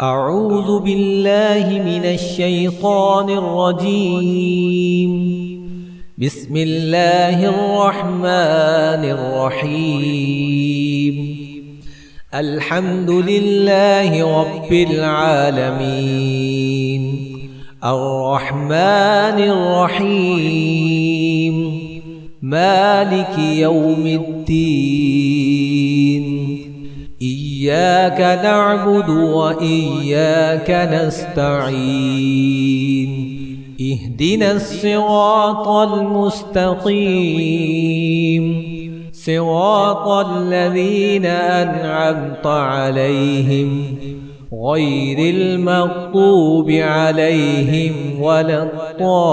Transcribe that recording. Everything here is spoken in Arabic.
أعوذ بالله من الشيطان الرجيم. بسم الله الرحمن الرحيم. الحمد لله رب العالمين، الرحمن الرحيم، مالك يوم الدين. إياك نعبد وإياك نستعين. اهدنا الصراط المستقيم، صراط الذين أنعمت عليهم غير المغضوب عليهم ولا الضالين.